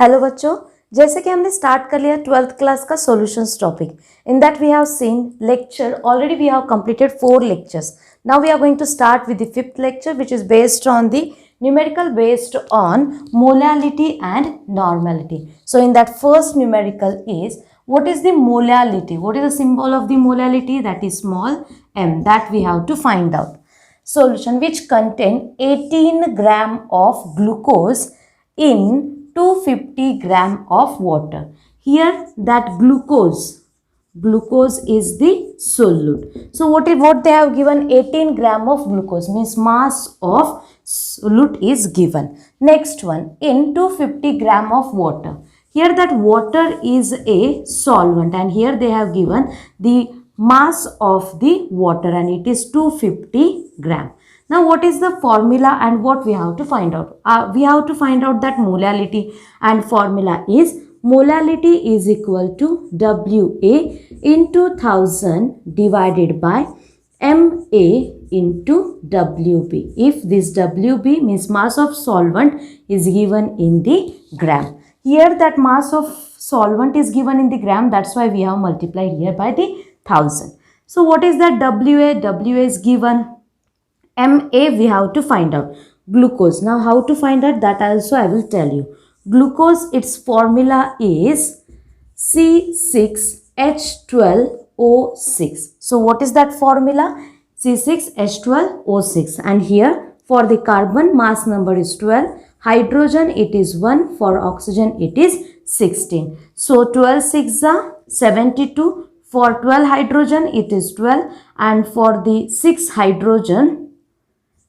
Hello बच्चों, जैसे कि हमने स्टार्ट कर लिया 12th क्लास का solutions topic. In that we have seen lecture. Already we have completed 4 lectures. Now we are going to start with the 5th lecture, which is based on the numerical based on molality and normality. So in that first numerical is, what is the molality? What is the symbol of the molality? That is small m, that we have to find out. Solution which contain 18 gram of glucose in 250 gram of water. Here that glucose is the solute. So what they have given? 18 gram of glucose, means mass of solute is given. Next one, in 250 gram of water. Here that water is a solvent, and here they have given the mass of the water, and it is 250 gram. Now what is the formula and what we have to find out? We have to find out that molality, and formula is molality is equal to WA into 1000 divided by MA into WB. If this WB means mass of solvent is given in the gram. Here that mass of solvent is given in the gram, that's why we have multiplied here by the 1000. So what is that WA? WA is given. MA we have to find out. Glucose. Now how to find out, that also I will tell you. Glucose, its formula is C6H12O6. So what is that formula? C6H12O6. And here for the carbon, mass number is 12. Hydrogen, it is 1. For oxygen, it is 16. So 12 6 are 72. For 12 hydrogen, it is 12. And for the 6 hydrogen,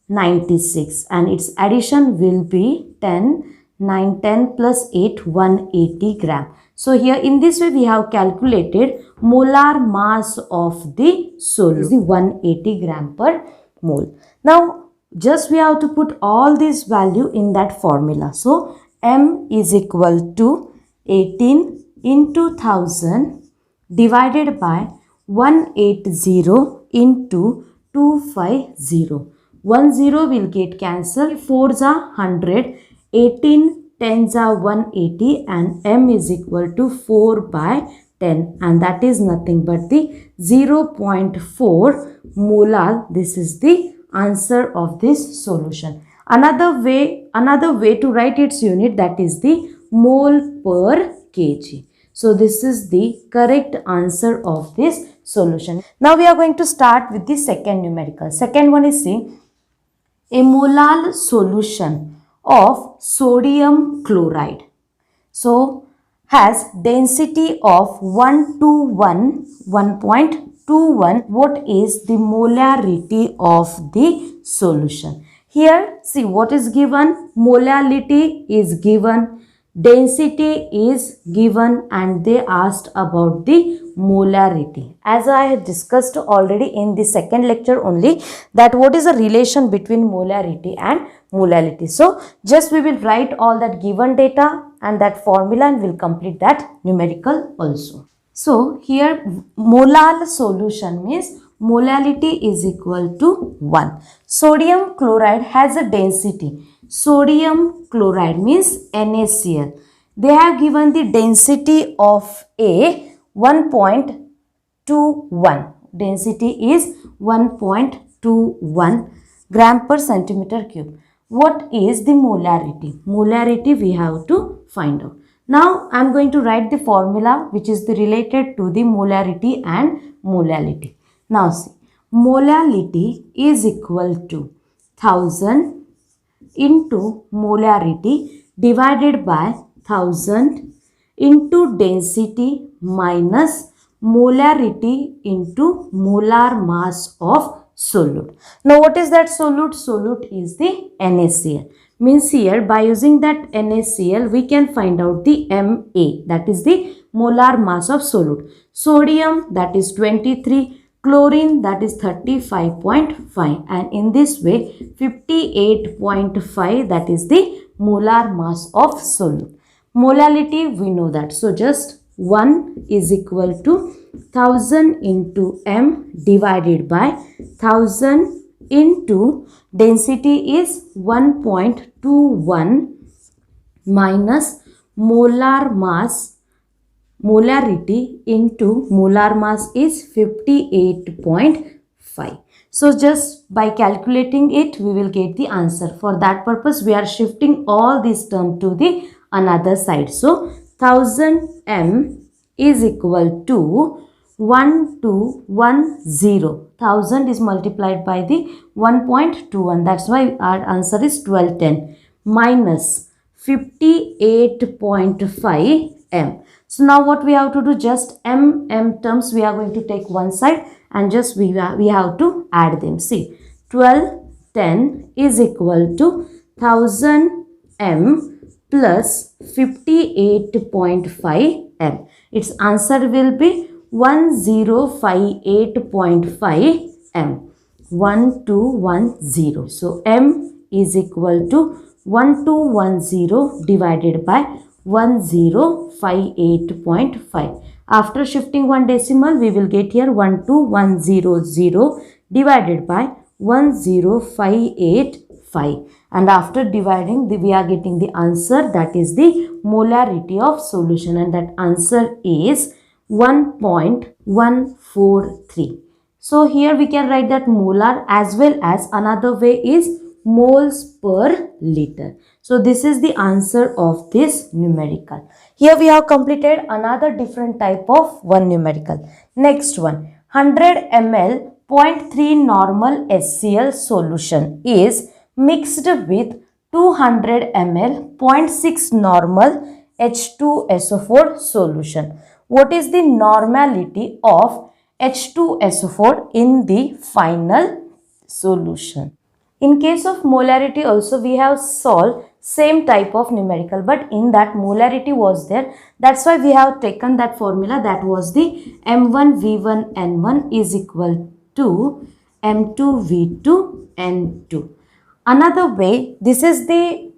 96, and its addition will be 10, 9, 10 plus 8, 180 gram. So here in this way we have calculated molar mass of the solute, the 180 gram per mole. Now just we have to put all this value in that formula. So M is equal to 18 into 1000 divided by 180 into 250. 10 will get cancelled. 4s are 100, 18 10s are 180, and M is equal to 4 by 10, and that is nothing but the 0.4 molar. This is the answer of this solution. Another way to write its unit, that is the mole per kg. So this is the correct answer of this solution. Now we are going to start with the second numerical. Second one is, see, a molar solution of sodium chloride, so has density of 1.21. What is the molarity of the solution? Here see what is given. Molality is given, density is given, and they asked about the molarity. As I had discussed already in the second lecture only, that what is the relation between molarity and molality. So just we will write all that given data and that formula, and will complete that numerical also. So here molar solution means molality is equal to 1. Sodium chloride has a density. Sodium chloride means NaCl. They have given the density of A 1.21. Density is 1.21 gram per centimeter cube. What is the molarity? Molarity we have to find out. Now I am going to write the formula which is related to the molarity and molality. Now see, molality is equal to 1000 into molarity divided by 1000 into density minus molarity into molar mass of solute. Now what is that solute? Solute is the NaCl. Means here by using that NaCl we can find out the Ma, that is the molar mass of solute. Sodium, that is 23, chlorine, that is 35.5, and in this way 58.5, that is the molar mass of solute. Molality we know that, so just 1 is equal to 1000 into M divided by 1000 into density is 1.21 minus molar mass, molarity into molar mass is 58.5. So just by calculating it, we will get the answer. For that purpose, we are shifting all this term to the another side. So 1000 m is equal to 1210. 1000 is multiplied by the 1.21. That's why our answer is 1210 minus 58.5 m. So now what we have to do, just m terms we are going to take one side and just we have to add them. See, 1210 is equal to 1000 m plus 58.5 m. Its answer will be 1058.5 m. 1210. So m is equal to 1210 divided by 1058.5. After shifting one decimal, we will get here 12100 divided by 1058.5. And after dividing, we are getting the answer, that is the molarity of solution, and that answer is 1.143. So here we can write that molar, as well as another way is moles per liter. So this is the answer of this numerical. Here we have completed another different type of one numerical. Next one, 100 ml 0.3 normal HCl solution is mixed with 200 ml 0.6 normal H2SO4 solution. What is the normality of H2SO4 in the final solution? In case of molarity also, we have solved same type of numerical, but in that molarity was there. That's why we have taken that formula, that was the M1V1N1 is equal to M2V2N2. Another way, this is the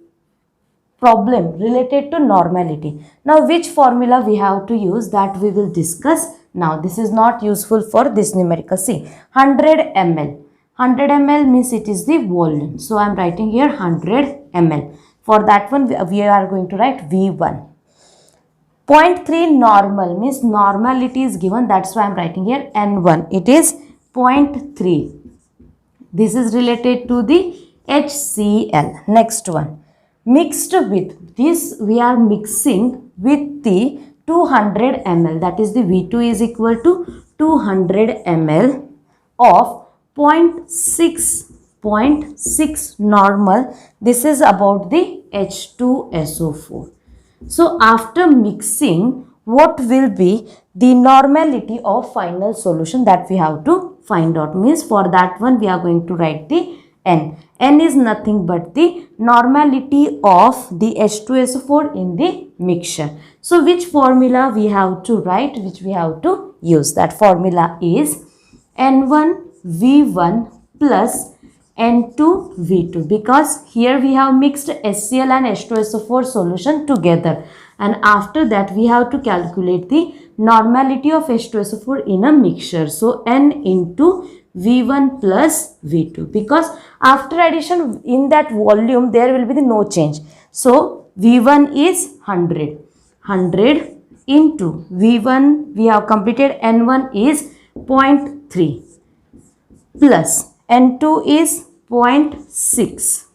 problem related to normality. Now which formula we have to use, that we will discuss now. This is not useful for this numerical. See, 100 ml. 100 ml means it is the volume. So I am writing here 100 ml. For that one, we are going to write V1. 0.3 normal means normality is given. That's why I am writing here N1. It is 0.3. This is related to the HCl. Next one. Mixed with this, we are mixing with the 200 ml. That is the V2 is equal to 200 ml of 0.6 normal. This is about the H2SO4. So after mixing, what will be the normality of final solution, that we have to find out. Means for that one, we are going to write the N. N is nothing but the normality of the H2SO4 in the mixture. So which formula we have to write, which we have to use? That formula is N1V1 plus N2V2, because here we have mixed HCl and H2SO4 solution together, and after that we have to calculate the normality of H2SO4 in a mixture. So N into V1 plus V2, because after addition in that volume there will be the no change. So V1 is 100 into V1, we have completed N1 is 0.3 plus N2 is 0.6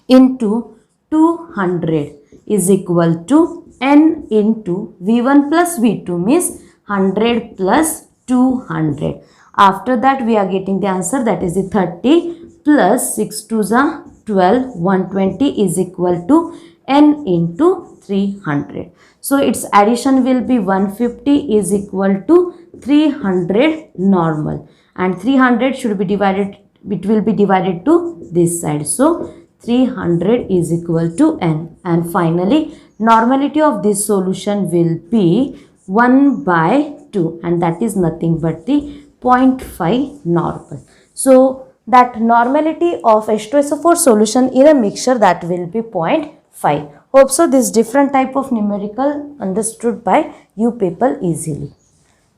into 200 is equal to N into V1 plus V2 means 100 plus 200. After that we are getting the answer, that is the 30 plus 6 to the 12, 120 is equal to N into 300. So its addition will be 150 is equal to 300 normal, and 300 should be divided, it will be divided to this side. So 300 is equal to N, and finally normality of this solution will be 1 by 2, and that is nothing but the 0.5 normal. So that normality of H2SO4 solution in a mixture, that will be 0.5. Hope so this different type of numerical understood by you people easily.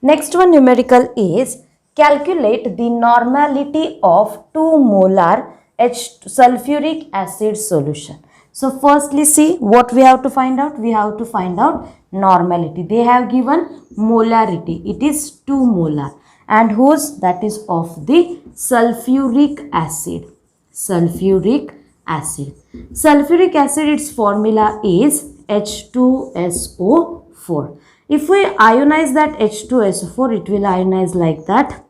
Next one numerical is calculate the normality of 2 molar sulfuric acid solution. So firstly see what we have to find out. We have to find out normality. They have given molarity. It is 2 molar. And whose? That is of the sulfuric acid. Sulfuric acid. Sulfuric acid, its formula is H2SO4. If we ionize that H2SO4, it will ionize like that.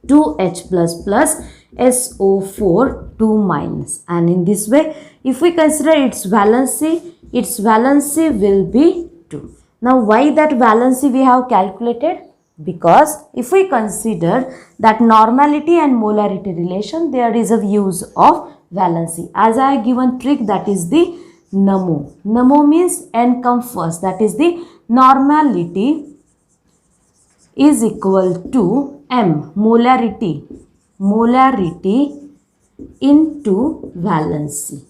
2H plus SO4 2 minus, and in this way if we consider its valency will be 2. Now why that valency we have calculated? Because if we consider that normality and molarity relation, there is a use of valency. As I have given trick, that is the NAMO. NAMO means N come first, that is the normality is equal to M, molarity into valency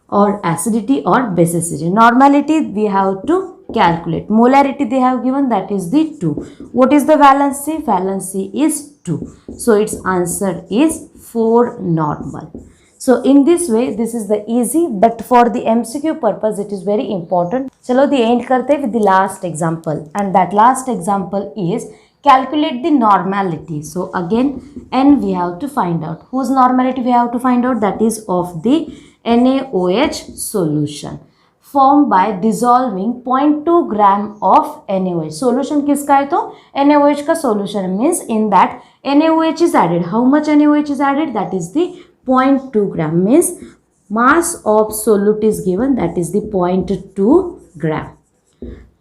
or acidity or basicity. Normality we have to calculate. Molarity they have given, that is the 2. What is the valency? Valency is 2. So its answer is 4 normal. So in this way, this is the easy, but for the MCQ purpose, it is very important. Chalo the end karte with the last example, and that last example is calculate the normality. So again, N we have to find out. Whose normality we have to find out? That is of the NaOH solution formed by dissolving 0.2 gram of NaOH. Solution किसका है तो NaOH का solution means in that NaOH is added. How much NaOH is added? That is the 0.2 gram, means mass of solute is given, that is the 0.2 gram.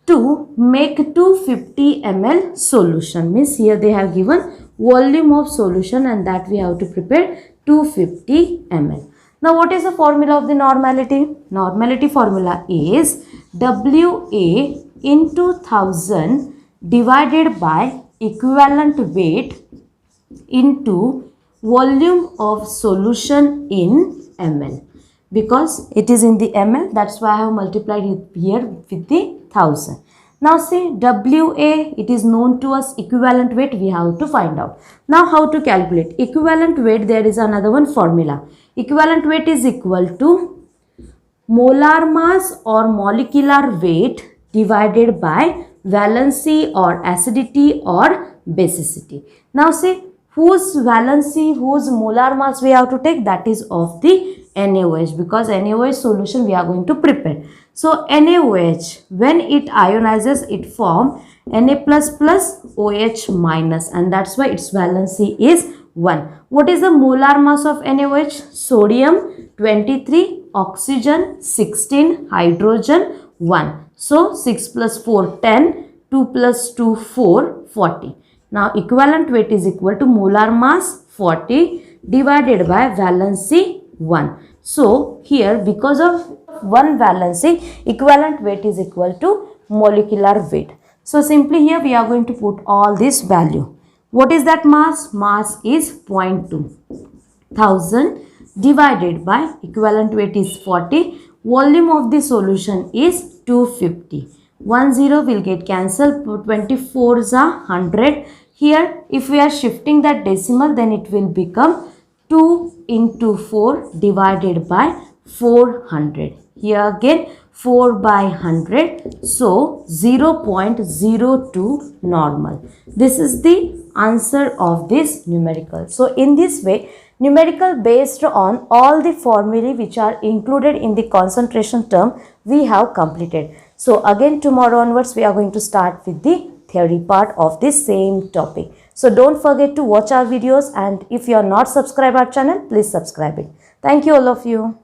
To make 250 ml solution, means here they have given volume of solution and that we have to prepare 250 ml. Now what is the formula of the normality? Normality formula is WA into 1000 divided by equivalent weight into volume of solution in ml. Because it is in the ml, that's why I have multiplied it here with the 1000. Now see, WA, it is known to us, equivalent weight we have to find out. Now how to calculate? Equivalent weight, there is another one formula. Equivalent weight is equal to molar mass or molecular weight divided by valency or acidity or basicity. Now see, whose valency, whose molar mass we have to take? That is of the NaOH, because NaOH solution we are going to prepare. So NaOH, when it ionizes, it form Na++ OH minus, and that's why its valency is 1. What is the molar mass of NaOH? Sodium 23, oxygen 16, hydrogen 1. So 6 plus 4 10, 2 plus 2 4, 40. Now equivalent weight is equal to molar mass 40 divided by valency 1. So here, because of 1 valency, equivalent weight is equal to molecular weight. So simply here we are going to put all this value. What is that mass? Mass is 0.2. 1000 divided by equivalent weight is 40. Volume of the solution is 250. 1 0 will get cancelled. 24 is 100. Here if we are shifting that decimal, then it will become 2 into 4 divided by 400. Here again 4 by 100. So 0.02 normal. This is the answer of this numerical. So in this way, numerical based on all the formulae which are included in the concentration term we have completed. So again tomorrow onwards we are going to start with the theory part of this same topic. So don't forget to watch our videos, and if you are not subscribed our channel, please subscribe it. Thank you all of you.